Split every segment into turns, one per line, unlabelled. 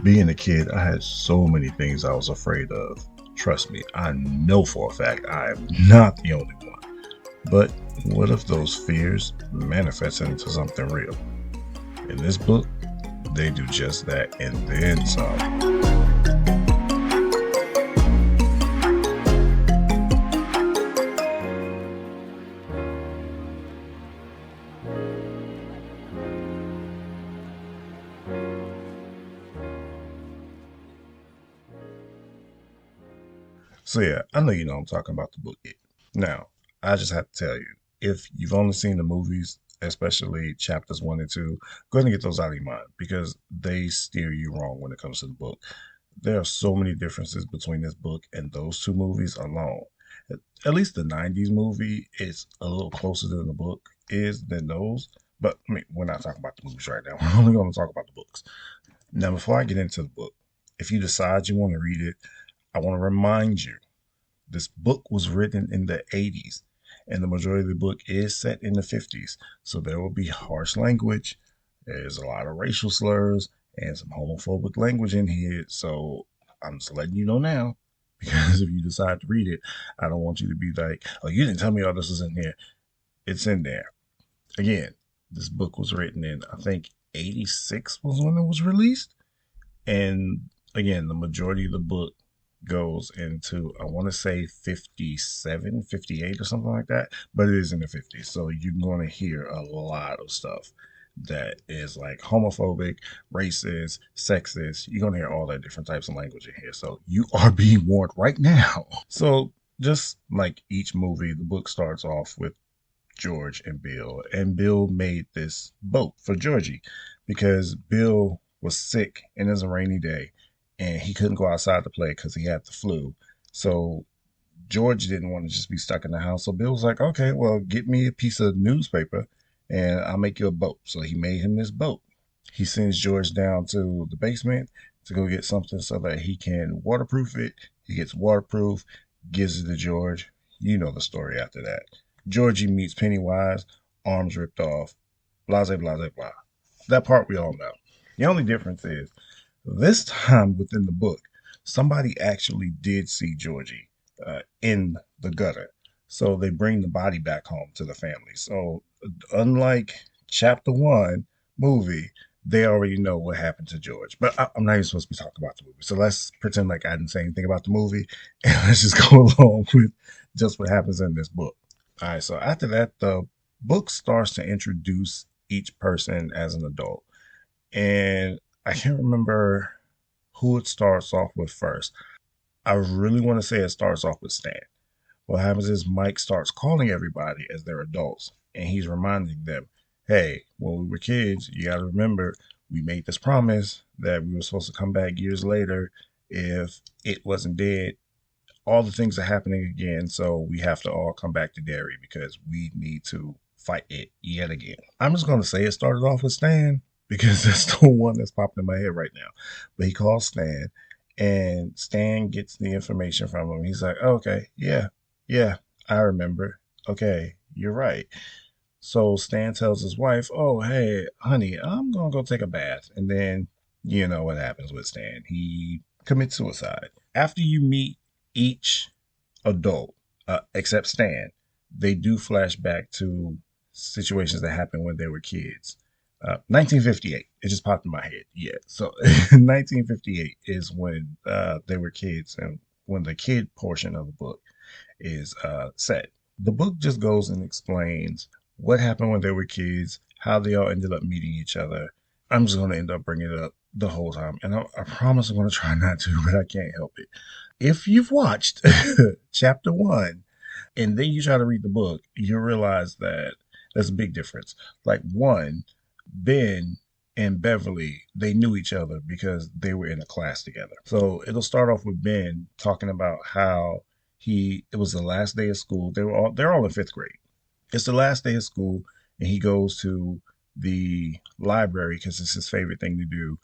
Being a kid, I had so many things I was afraid of. Trust me, I know for a fact I am not the only one. But what if those fears manifest into something real? In this book, they do just that and then some. So yeah, I know you know I'm talking about the book It. Now, I just have to tell you, if you've only seen the movies, especially chapters 1 and 2, go ahead and get those out of your mind because they steer you wrong when it comes to the book. There are so many differences between this book and those two movies alone. At least the 90s movie is a little closer than the book is than those. But I mean, we're not talking about the movies right now. We're only going to talk about the books. Now, before I get into the book, if you decide you want to read it, I want to remind you this book was written in the 80s, and the majority of the book is set in the 50s. So there will be harsh language. There's a lot of racial slurs and some homophobic language in here. So I'm just letting you know now, because if you decide to read it, I don't want you to be like, oh, you didn't tell me all this was in here. It's in there. Again, this book was written in, I think, 86 was when it was released. And again, the majority of the book goes into, I want to say 57, 58 or something like that, but it is in the 50s. So you're going to hear a lot of stuff that is like homophobic, racist, sexist. You're going to hear all that different types of language in here. So you are being warned right now. So just like each movie, the book starts off with George and Bill made this boat for Georgie because Bill was sick and it was a rainy day and he couldn't go outside to play because he had the flu. So George didn't want to just be stuck in the house. So Bill was like, okay, well, get me a piece of newspaper and I'll make you a boat. So he made him this boat. He sends George down to the basement to go get something so that he can waterproof it. He gets waterproof, gives it to George. You know the story after that. Georgie meets Pennywise, arms ripped off, blah, blah, blah, blah. That part we all know. The only difference is this time within the book, somebody actually did see Georgie in the gutter. So they bring the body back home to the family. So unlike chapter 1 movie, they already know what happened to George. But I'm not even supposed to be talking about the movie. So let's pretend like I didn't say anything about the movie and let's just go along with just what happens in this book. All right, so after that, the book starts to introduce each person as an adult. And I can't remember who it starts off with first. I really want to say it starts off with Stan. What happens is Mike starts calling everybody as they're adults, and he's reminding them, hey, when we were kids, you got to remember we made this promise that we were supposed to come back years later if it wasn't dead. All the things are happening again, so we have to all come back to Derry because we need to fight it yet again. I'm just going to say it started off with Stan because that's the one that's popping in my head right now. But he calls Stan, and Stan gets the information from him. He's like, okay, yeah, I remember. Okay, you're right. So Stan tells his wife, oh, hey, honey, I'm going to go take a bath. And then you know what happens with Stan. He commits suicide. After you meet each adult, except Stan, they do flash back to situations that happened when they were kids. 1958, it just popped in my head. Yeah, so 1958 is when they were kids and when the kid portion of the book is set. The book just goes and explains what happened when they were kids, how they all ended up meeting each other. I'm just going to end up bringing it up the whole time. And I promise I'm going to try not to, but I can't help it. If you've watched chapter 1 and then you try to read the book, you realize that there's a big difference. Like one, Ben and Beverly, they knew each other because they were in a class together. So it'll start off with Ben talking about how it was the last day of school. They're all in 5th grade. It's the last day of school and he goes to the library because it's his favorite thing to do.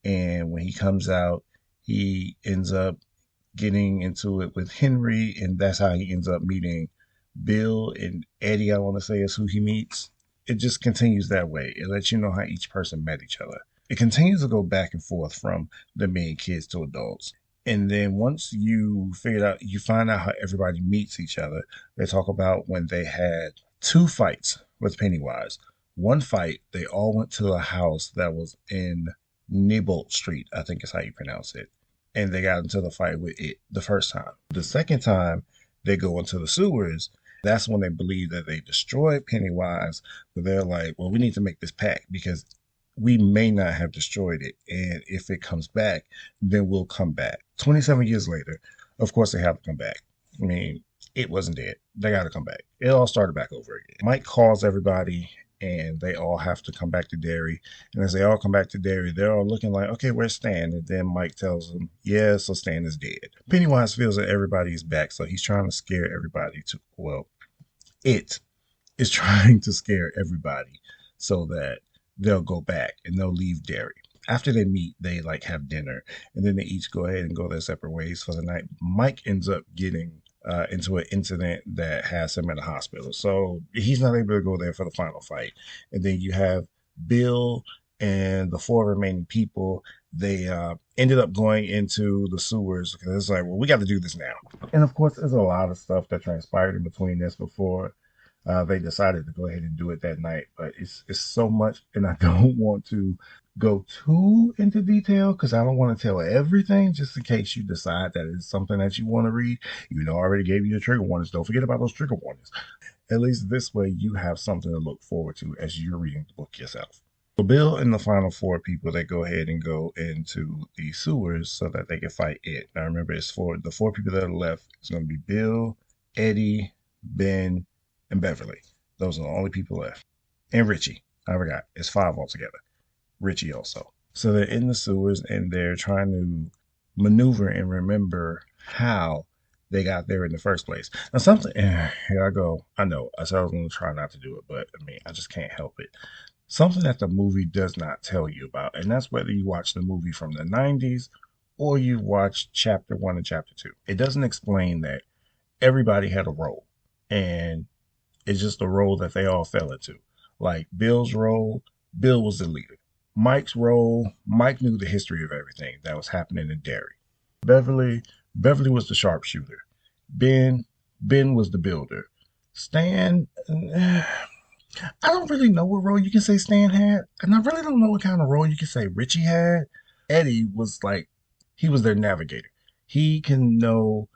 And when he comes out, he ends up getting into it with Henry, and that's how he ends up meeting Bill and Eddie, I want to say is who he meets. It just continues that way. It lets you know how each person met each other. it continues to go back and forth from them being kids to adults. And then once you find out how everybody meets each other. They talk about when they had two fights with Pennywise. One fight, they all went to a house that was in Nibble Street, I think is how you pronounce it. And they got into the fight with it the first time. The second time, they go into the sewers. That's when they believe that they destroyed Pennywise, but they're like, well, we need to make this pact because we may not have destroyed it. And if it comes back, then we'll come back. 27 years later, of course, they have to come back. I mean, it wasn't dead. They got to come back. It all started back over again. Mike calls everybody and they all have to come back to Derry. And as they all come back to Derry, they're all looking like, okay, where's Stan? And then Mike tells them, yeah, so Stan is dead. Pennywise feels that everybody's back, so he's trying to scare everybody it is trying to scare everybody so that they'll go back and they'll leave Derry. After they meet, they like have dinner and then they each go ahead and go their separate ways for the night. Mike ends up getting into an incident that has him in the hospital. So he's not able to go there for the final fight. And then you have Bill and the four remaining people. They ended up going into the sewers because it's like, well, we got to do this now. And of course, there's a lot of stuff that transpired in between this before they decided to go ahead and do it that night. But it's so much, and I don't want to go too into detail because I don't want to tell everything just in case you decide that it's something that you want to read. I already gave you the trigger warnings. Don't forget about those trigger warnings. At least this way you have something to look forward to as you're reading the book yourself. So Bill and the final four people, they go ahead and go into the sewers so that they can fight it. Now remember, the four people that are left. It's going to be Bill, Eddie, Ben, and Beverly. Those are the only people left. And Richie. I forgot. It's 5 altogether. Richie also. So they're in the sewers and they're trying to maneuver and remember how they got there in the first place. Now here I go. I know. I said I was going to try not to do it, but I mean, I just can't help it. Something that the movie does not tell you about, and that's whether you watch the movie from the 90s or you watch chapter 1 and chapter 2. It doesn't explain that everybody had a role, and it's just a role that they all fell into. Like Bill's role, Bill was the leader. Mike's role, Mike knew the history of everything that was happening in Derry. Beverly was the sharpshooter. Ben was the builder. Stan, I don't really know what role you can say Stan had, and I really don't know what kind of role you can say Richie had. Eddie was he was their navigator. He can know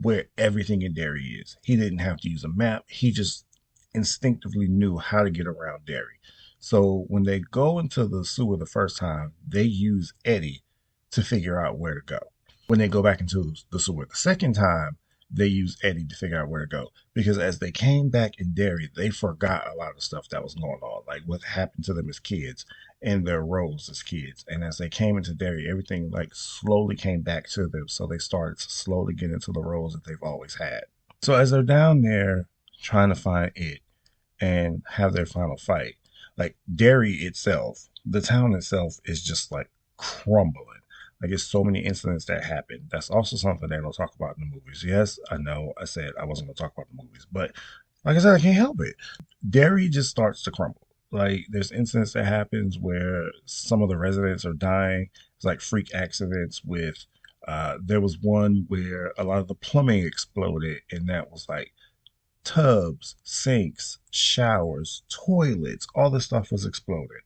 where everything in Derry is. He didn't have to use a map. He just instinctively knew how to get around Derry. So when they go into the sewer the first time, they use Eddie to figure out where to go. When they go back into the sewer the second time, they use Eddie to figure out where to go. Because as they came back in Derry, they forgot a lot of stuff that was going on, like what happened to them as kids and their roles as kids. And as they came into Derry, everything slowly came back to them. So they started to slowly get into the roles that they've always had. So as they're down there trying to find it and have their final fight, Derry itself, the town itself is just crumbling. It's so many incidents that happen. That's also something they don't talk about in the movies. Yes, I know I said I wasn't going to talk about the movies, but like I said, I can't help it. Derry just starts to crumble. There's incidents that happens where some of the residents are dying. It's freak accidents with, there was one where a lot of the plumbing exploded, and that was tubs, sinks, showers, toilets, all this stuff was exploding.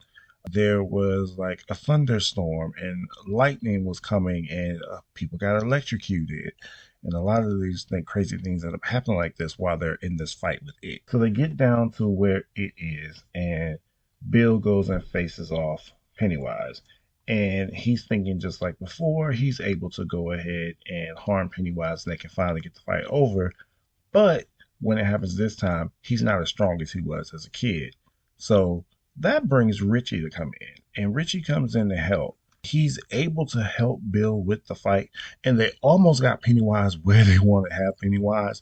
There was a thunderstorm and lightning was coming and people got electrocuted. And a lot of these crazy things end up happening like this while they're in this fight with it. So they get down to where it is and Bill goes and faces off Pennywise. And he's thinking just like before, he's able to go ahead and harm Pennywise and they can finally get the fight over. But when it happens this time, he's not as strong as he was as a kid. So that brings Richie to come in, and Richie comes in to help. He's able to help Bill with the fight, and they almost got Pennywise where they want to have Pennywise,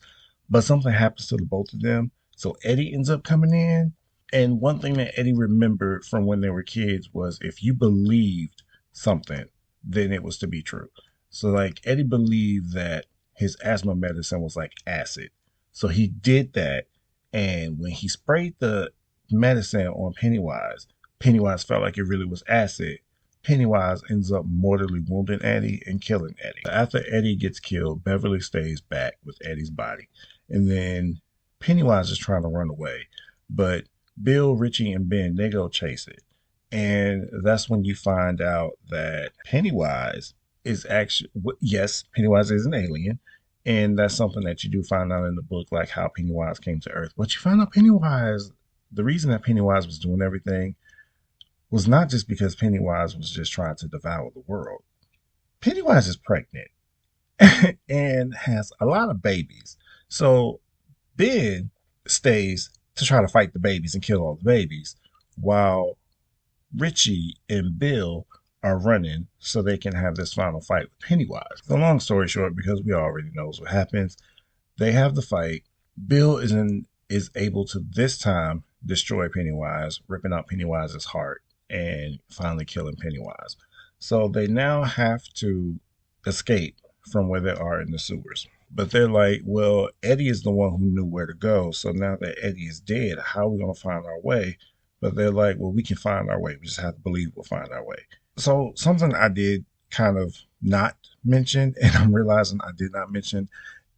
but something happens to the both of them. So Eddie ends up coming in, and one thing that Eddie remembered from when they were kids was if you believed something, then it was to be true. So Eddie believed that his asthma medicine was like acid. So he did that, and when he sprayed the medicine on Pennywise felt like it really was acid, Pennywise ends up mortally wounding Eddie and killing Eddie. After Eddie gets killed, Beverly stays back with Eddie's body. And then Pennywise is trying to run away. But Bill, Richie, and Ben, they go chase it. And that's when you find out that Pennywise is actually, yes, Pennywise is an alien. And that's something that you do find out in the book, like how Pennywise came to Earth. But you find out Pennywise, the reason that Pennywise was doing everything was not just because Pennywise was just trying to devour the world. Pennywise is pregnant and has a lot of babies. So Ben stays to try to fight the babies and kill all the babies, while Richie and Bill are running so they can have this final fight with Pennywise. So long story short, because we already knows what happens, they have the fight. Bill is able to this time destroy Pennywise, ripping out Pennywise's heart and finally killing Pennywise. So they now have to escape from where they are in the sewers. But they're like, well, Eddie is the one who knew where to go. So now that Eddie is dead, how are we going to find our way? But they're like, well, we can find our way. We just have to believe we'll find our way. So something I did kind of not mention, and I'm realizing I did not mention,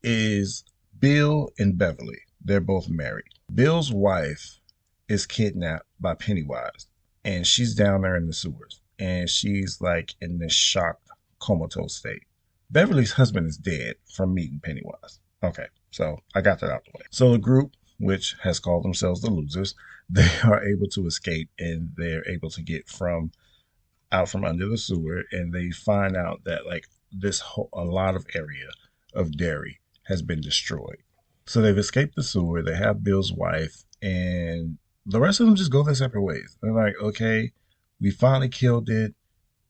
is Bill and Beverly. They're both married. Bill's wife is kidnapped by Pennywise, and she's down there in the sewers, and she's like in this shocked, comatose state. Beverly's husband is dead from meeting Pennywise. Okay, so I got that out the way. So the group, which has called themselves the Losers, they are able to escape, and they're able to get out from under the sewer, and they find out that like a lot of area of Derry has been destroyed. So they've escaped the sewer. They have Bill's wife, and the rest of them just go their separate ways. They're like, okay, we finally killed it.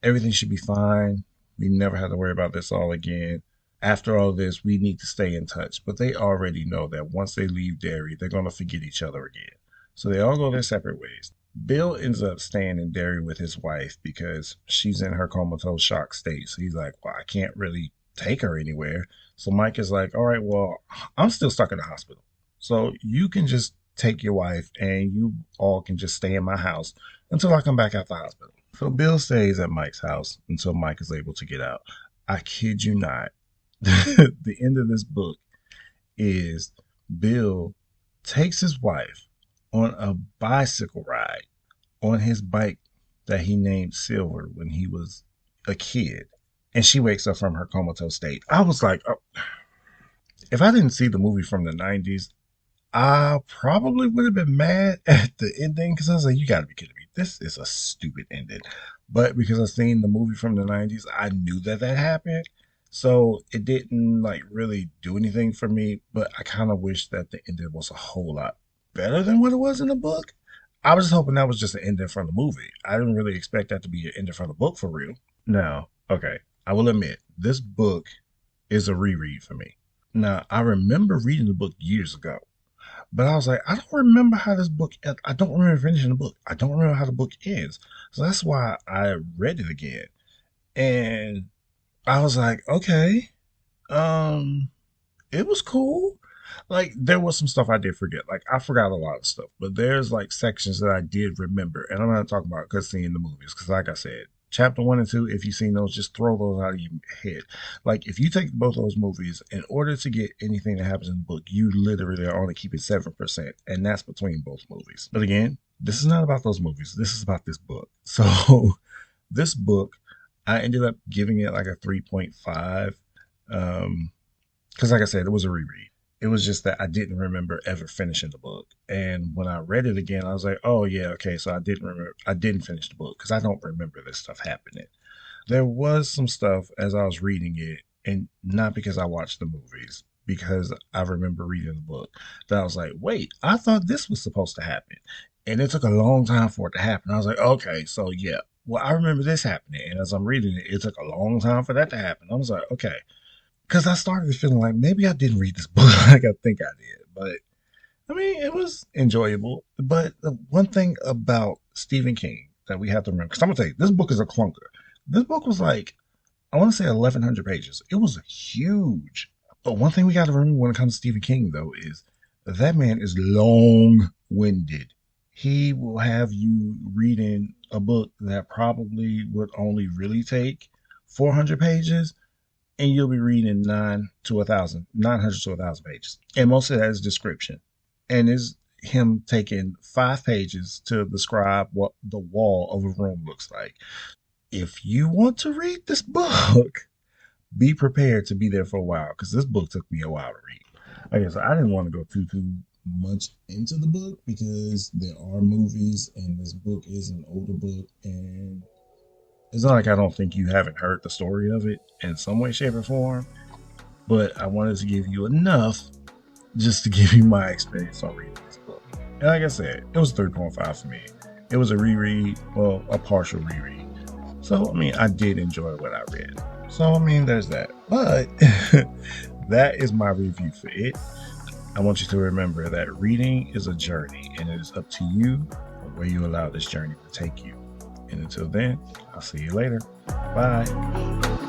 Everything should be fine. We never have to worry about this all again. After all this, we need to stay in touch. But they already know that once they leave Derry, they're going to forget each other again. So they all go their separate ways. Bill ends up staying in Derry with his wife because she's in her comatose shock state. So he's like, well, I can't really take her anywhere. So Mike is like, all right, well, I'm still stuck in the hospital. So you can just take your wife and you all can just stay in my house until I come back out the hospital. So Bill stays at Mike's house until Mike is able to get out. I kid you not. The end of this book is Bill takes his wife on a bicycle ride on his bike that he named Silver when he was a kid. And she wakes up from her comatose state. I was like, oh, if I didn't see the movie from the 90s, I probably would have been mad at the ending because I was like, you got to be kidding me. This is a stupid ending. But because I've seen the movie from the 90s, I knew that happened. So it didn't like really do anything for me. But I kind of wish that the ending was a whole lot better than what it was in the book. I was just hoping that was just an ending from the movie. I didn't really expect that to be an ending from the book for real. Now, okay, I will admit, this book is a reread for me. Now, I remember reading the book years ago. But I was like, I don't remember how this book, I don't remember finishing the book. I don't remember how the book ends. So that's why I read it again. And I was like, okay, it was cool. Like, there was some stuff I did forget. Like, I forgot a lot of stuff. But there's, like, sections that I did remember. And I'm not talking about because seeing the movies. Because, like I said, Chapter 1 and 2, if you've seen those, just throw those out of your head. Like, if you take both those movies, in order to get anything that happens in the book, you literally are only keeping 7%. And that's between both movies. But again, this is not about those movies. This is about this book. So, this book, I ended up giving it like a 3.5. Because, like I said, it was a reread. It was just that I didn't remember ever finishing the book. And when I read it again, I was like, oh, yeah, okay. So I didn't finish the book because I don't remember this stuff happening. There was some stuff as I was reading it, and not because I watched the movies, because I remember reading the book, that I was like, wait, I thought this was supposed to happen. And it took a long time for it to happen. I was like, okay, so yeah, well, I remember this happening. And as I'm reading it, it took a long time for that to happen. I was like, okay. Because I started feeling like maybe I didn't read this book like I think I did. But, I mean, it was enjoyable. But the one thing about Stephen King that we have to remember, because I'm going to tell you, this book is a clunker. This book was like, I want to say 1,100 pages. It was huge. But one thing we got to remember when it comes to Stephen King, though, is that man is long-winded. He will have you reading a book that probably would only really take 400 pages, and you'll be reading 900 to 1,000 pages. And most of that is description. And is him taking 5 pages to describe what the wall of a room looks like. If you want to read this book, be prepared to be there for a while, because this book took me a while to read. I guess I didn't want to go too much into the book because there are movies and this book is an older book, and it's not like I don't think you haven't heard the story of it in some way, shape, or form, but I wanted to give you enough just to give you my experience on reading this book. And like I said, it was 3.5 for me. It was a reread, well, a partial reread. So, I mean, I did enjoy what I read. So, I mean, there's that. But that is my review for it. I want you to remember that reading is a journey, and it is up to you where you allow this journey to take you. And until then, I'll see you later. Bye.